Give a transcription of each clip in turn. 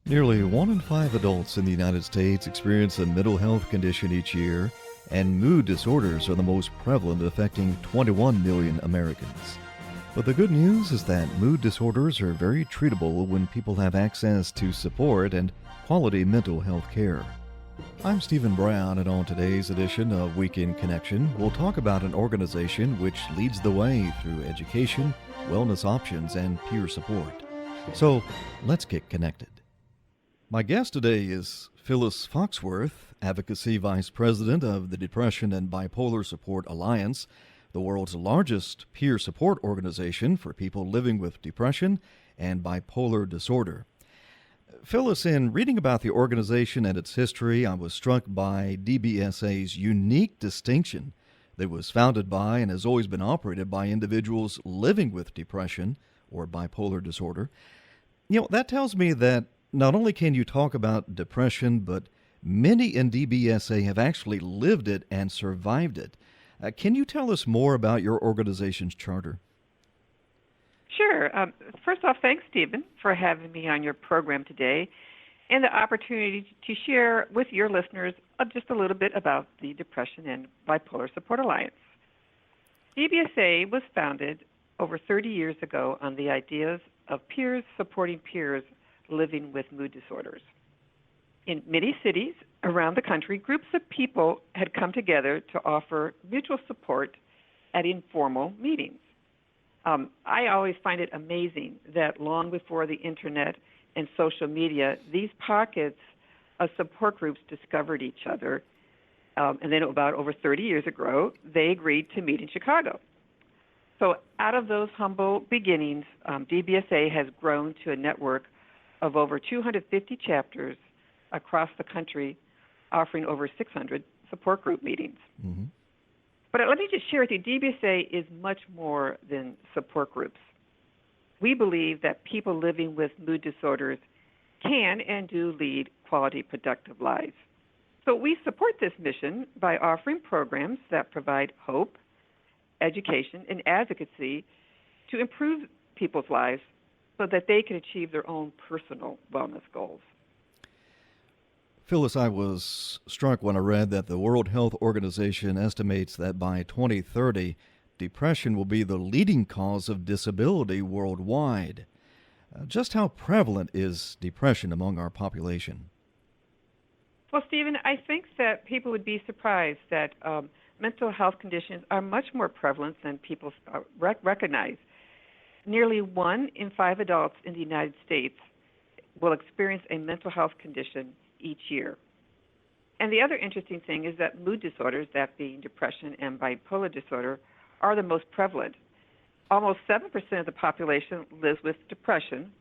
Nearly 1 in 5 adults in the United States experience a mental health condition each year, and mood disorders are the most prevalent, affecting 21 million Americans. But the good news is that mood disorders are very treatable when people have access to support and quality mental health care. I'm Stephen Brown, and on today's edition of Weekend Connection, we'll talk about an organization which leads the way through education, wellness options, and peer support. So, let's get connected. My guest today is Phyllis Foxworth, Advocacy Vice President of the Depression and Bipolar Support Alliance, the world's largest peer support organization for people living with depression and bipolar disorder. Phyllis, in reading about the organization and its history, I was struck by DBSA's unique distinction that it was founded by and has always been operated by individuals living with depression or bipolar disorder. That tells me that not only can you talk about depression, but many in DBSA have actually lived it and survived it. Can you tell us more about your organization's charter? Sure. First off, thanks, Stephen, for having me on your program today and the opportunity to share with your listeners just a little bit about the Depression and Bipolar Support Alliance. DBSA was founded over 30 years ago on the ideas of peers supporting peers living with mood disorders. In many cities around the country, groups of people had come together to offer mutual support at informal meetings. I always find it amazing that long before the internet and social media, these pockets of support groups discovered each other. And then about over 30 years ago, they agreed to meet in Chicago. So out of those humble beginnings, DBSA has grown to a network of over 250 chapters across the country, offering over 600 support group meetings. Mm-hmm. But let me just share with you, DBSA is much more than support groups. We believe that people living with mood disorders can and do lead quality, productive lives. So we support this mission by offering programs that provide hope, education, and advocacy to improve people's lives so that they can achieve their own personal wellness goals. Phyllis, I was struck when I read that the World Health Organization estimates that by 2030, depression will be the leading cause of disability worldwide. Just how prevalent is depression among our population? Well, Stephen, I think that people would be surprised that mental health conditions are much more prevalent than people recognize. Nearly 1 in 5 adults in the United States will experience a mental health condition each year. And the other interesting thing is that mood disorders, that being depression and bipolar disorder, are the most prevalent. Almost 7% of the population lives with depression,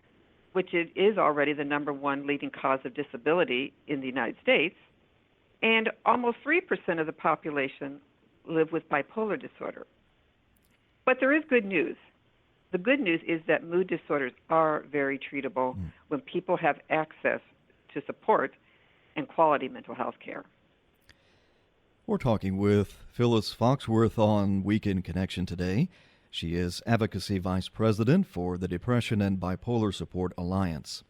which is already the number 1 leading cause of disability in the United States, and almost 3% of the population live with bipolar disorder. But there is good news. The good news is that mood disorders are very treatable when people have access to support and quality mental health care. We're talking with Phyllis Foxworth on Weekend Connection today. She is Advocacy Vice President for the Depression and Bipolar Support Alliance.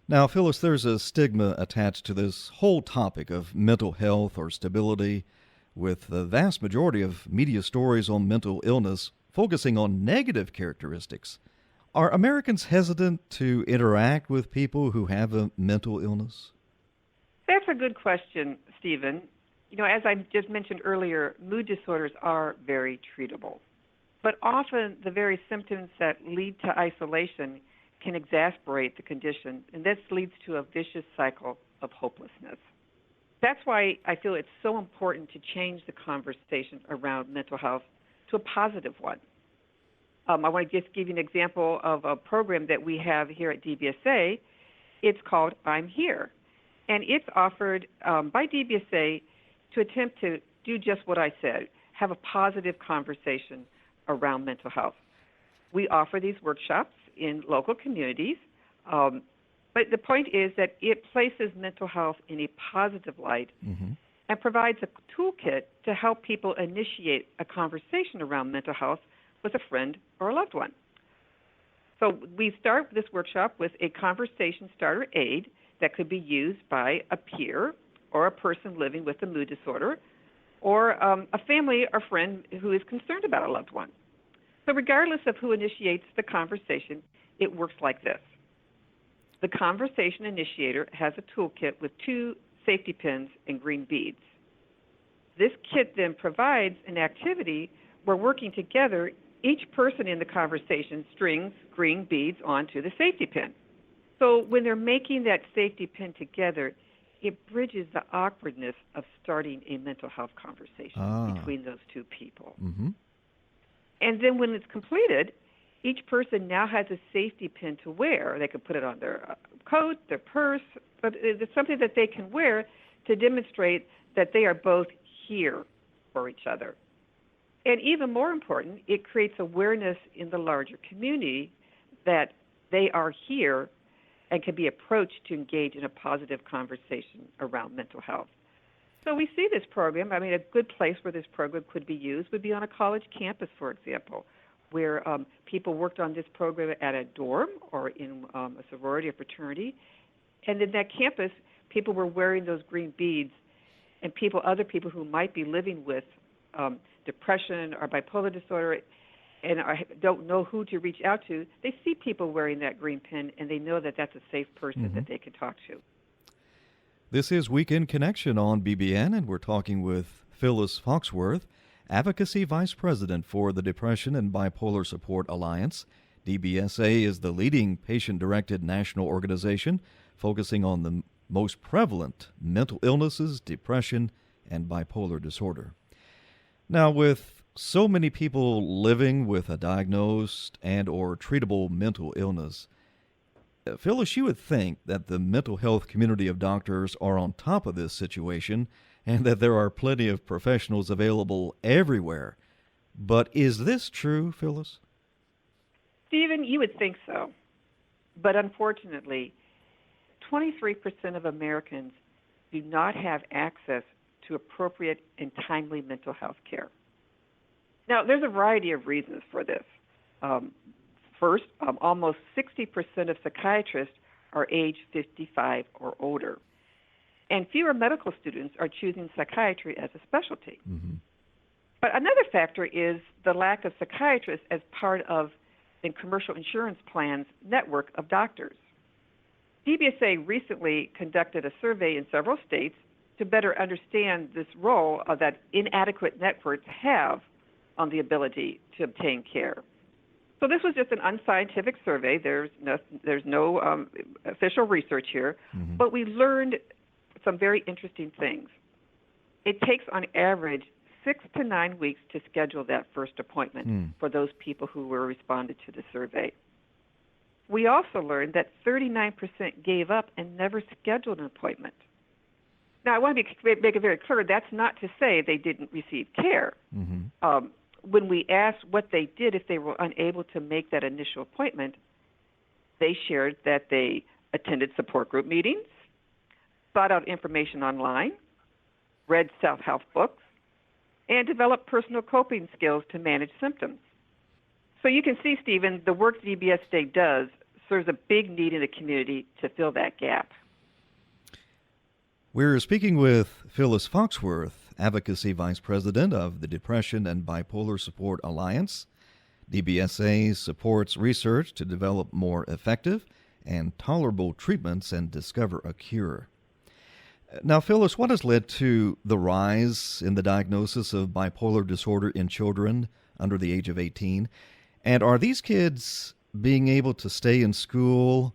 Now, Phyllis, there's a stigma attached to this whole topic of mental health or stability, with the vast majority of media stories on mental illness focusing on negative characteristics. Are Americans hesitant to interact with people who have a mental illness? That's a good question, Stephen. As I just mentioned earlier, mood disorders are very treatable. But often the very symptoms that lead to isolation can exacerbate the condition, and this leads to a vicious cycle of hopelessness. That's why I feel it's so important to change the conversation around mental health to a positive one. I want to just give you an example of a program that we have here at DBSA. It's called I'm Here, and it's offered by DBSA to attempt to do just what I said, have a positive conversation around mental health. We offer these workshops in local communities, but the point is that it places mental health in a positive light and provides a toolkit to help people initiate a conversation around mental health with a friend or a loved one. So we start this workshop with a conversation starter aid that could be used by a peer or a person living with a mood disorder or a family or friend who is concerned about a loved one. So regardless of who initiates the conversation, it works like this. The conversation initiator has a toolkit with 2 safety pins and green beads. This kit then provides an activity where, working together, each person in the conversation strings green beads onto the safety pin. So when they're making that safety pin together, it bridges the awkwardness of starting a mental health conversation between those 2 people. Mm-hmm. And then when it's completed, each person now has a safety pin to wear. They can put it on their coat, their purse, but it's something that they can wear to demonstrate that they are both here for each other. And even more important, it creates awareness in the larger community that they are here and can be approached to engage in a positive conversation around mental health. So we see this program. I mean, a good place where this program could be used would be on a college campus, for example, where people worked on this program at a dorm or in a sorority or fraternity. And in that campus, people were wearing those green beads, and other people who might be living with depression or bipolar disorder and don't know who to reach out to, they see people wearing that green pin, and they know that that's a safe person that they can talk to. This is Weekend Connection on BBN, and we're talking with Phyllis Foxworth, Advocacy Vice President for the Depression and Bipolar Support Alliance. DBSA is the leading patient-directed national organization focusing on the most prevalent mental illnesses, depression, and bipolar disorder. Now, with so many people living with a diagnosed and or treatable mental illness, Phyllis, you would think that the mental health community of doctors are on top of this situation and that there are plenty of professionals available everywhere. But is this true, Phyllis? Stephen, you would think so. But unfortunately, 23% of Americans do not have access to appropriate and timely mental health care. Now, there's a variety of reasons for this. First, almost 60% of psychiatrists are age 55 or older, and fewer medical students are choosing psychiatry as a specialty. Mm-hmm. But another factor is the lack of psychiatrists as part of the commercial insurance plans network of doctors. DBSA recently conducted a survey in several states to better understand this role that inadequate networks have on the ability to obtain care. So this was just an unscientific survey. There's no official research here, but we learned some very interesting things. It takes, on average, 6 to 9 weeks to schedule that first appointment for those people who were responded to the survey. We also learned that 39% gave up and never scheduled an appointment. Now, I want to make it very clear, that's not to say they didn't receive care. When we asked what they did if they were unable to make that initial appointment, they shared that they attended support group meetings, sought out information online, read self-help books, and developed personal coping skills to manage symptoms. So you can see, Stephen, the work DBSA does serves a big need in the community to fill that gap. We're speaking with Phyllis Foxworth, Advocacy Vice President of the Depression and Bipolar Support Alliance. DBSA supports research to develop more effective and tolerable treatments and discover a cure. Now, Phyllis, what has led to the rise in the diagnosis of bipolar disorder in children under the age of 18? And are these kids being able to stay in school,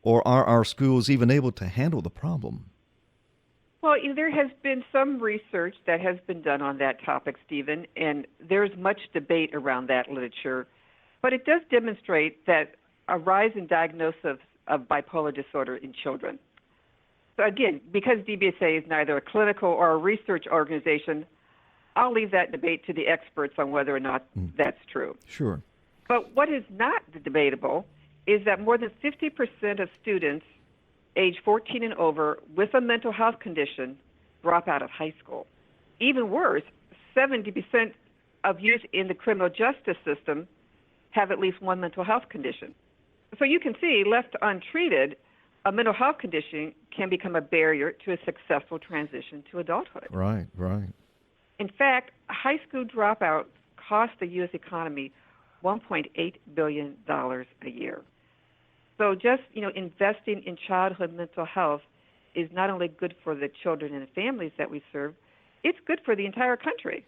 or are our schools even able to handle the problem? Well, there has been some research that has been done on that topic, Stephen, and there's much debate around that literature. But it does demonstrate that a rise in diagnosis of bipolar disorder in children. So again, because DBSA is neither a clinical or a research organization, I'll leave that debate to the experts on whether or not that's true. Sure. But what is not debatable is that more than 50% of students age 14 and over with a mental health condition drop out of high school. Even worse, 70% of youth in the criminal justice system have at least one mental health condition. So you can see, left untreated, a mental health condition can become a barrier to a successful transition to adulthood. Right, right. In fact, a high school dropout costs the U.S. economy $1.8 billion a year. So just, investing in childhood mental health is not only good for the children and the families that we serve, it's good for the entire country.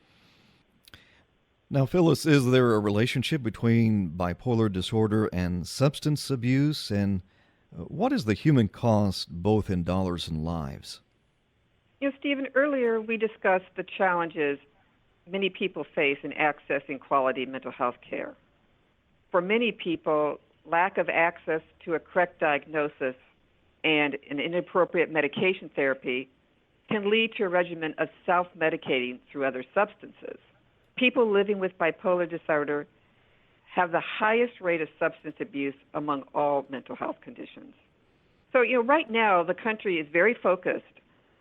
Now, Phyllis, is there a relationship between bipolar disorder and substance abuse? And what is the human cost, both in dollars and lives? Stephen, earlier we discussed the challenges many people face in accessing quality mental health care. For many people, lack of access to a correct diagnosis and an inappropriate medication therapy can lead to a regimen of self-medicating through other substances. People living with bipolar disorder have the highest rate of substance abuse among all mental health conditions. So, right now the country is very focused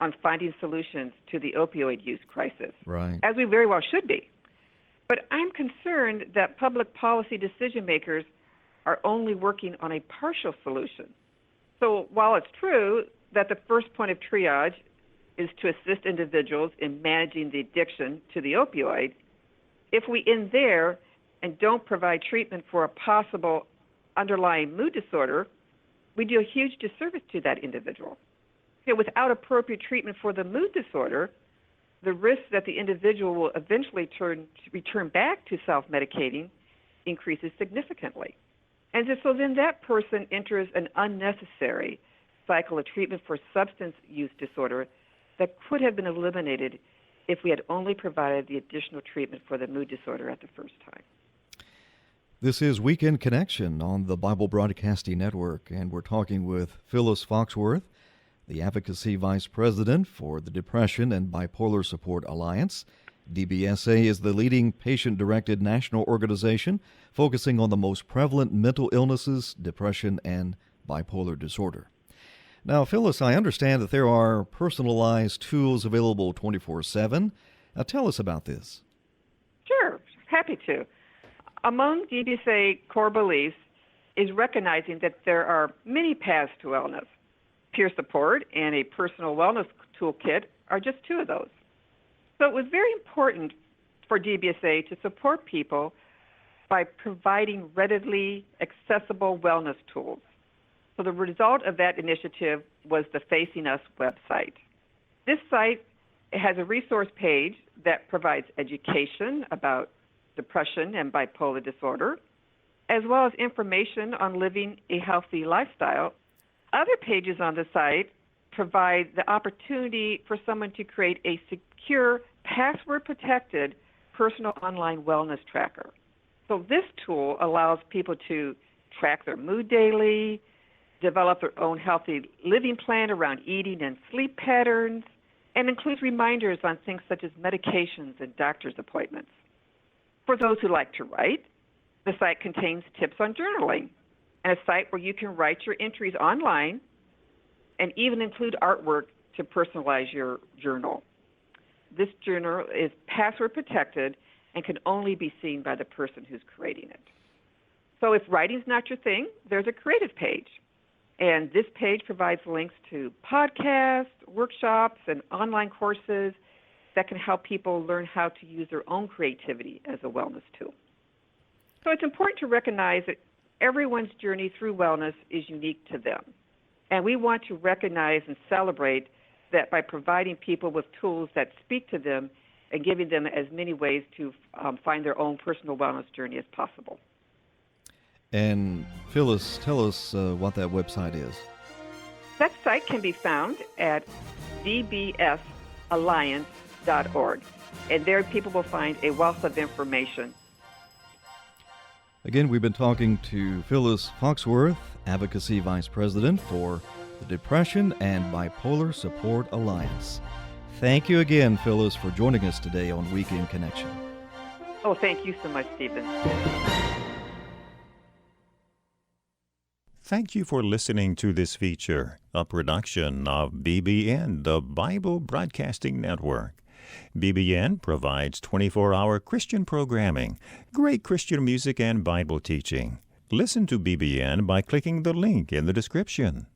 on finding solutions to the opioid use crisis, Right. as we very well should be. But I'm concerned that public policy decision makers are only working on a partial solution. So while it's true that the first point of triage is to assist individuals in managing the addiction to the opioid, if we end there and don't provide treatment for a possible underlying mood disorder, we do a huge disservice to that individual. Without appropriate treatment for the mood disorder, the risk that the individual will eventually return back to self-medicating increases significantly. And so then that person enters an unnecessary cycle of treatment for substance use disorder that could have been eliminated if we had only provided the additional treatment for the mood disorder at the first time. This is Weekend Connection on the Bible Broadcasting Network, and we're talking with Phyllis Foxworth, the Advocacy Vice President for the Depression and Bipolar Support Alliance. DBSA is the leading patient-directed national organization focusing on the most prevalent mental illnesses, depression, and bipolar disorder. Now, Phyllis, I understand that there are personalized tools available 24/7. Now, tell us about this. Sure, happy to. Among DBSA core beliefs is recognizing that there are many paths to wellness. Peer support and a personal wellness toolkit are just two of those. So it was very important for DBSA to support people by providing readily accessible wellness tools. So the result of that initiative was the Facing Us website. This site has a resource page that provides education about depression and bipolar disorder, as well as information on living a healthy lifestyle. Other pages on the site provide the opportunity for someone to create a secure, password-protected personal online wellness tracker. So this tool allows people to track their mood daily, develop their own healthy living plan around eating and sleep patterns, and includes reminders on things such as medications and doctor's appointments. For those who like to write, the site contains tips on journaling and a site where you can write your entries online and even include artwork to personalize your journal. This journal is password protected and can only be seen by the person who's creating it. So if writing's not your thing, there's a creative page. And this page provides links to podcasts, workshops, and online courses that can help people learn how to use their own creativity as a wellness tool. So it's important to recognize that everyone's journey through wellness is unique to them. And we want to recognize and celebrate that by providing people with tools that speak to them and giving them as many ways to find their own personal wellness journey as possible. And Phyllis, tell us what that website is. That site can be found at dbsalliance.org. And there people will find a wealth of information. Again, we've been talking to Phyllis Foxworth, Advocacy Vice President for the Depression and Bipolar Support Alliance. Thank you again, Phyllis, for joining us today on Weekend Connection. Oh, thank you so much, Stephen. Thank you for listening to this feature, a production of BBN, the Bible Broadcasting Network. BBN provides 24-hour Christian programming, great Christian music, and Bible teaching. Listen to BBN by clicking the link in the description.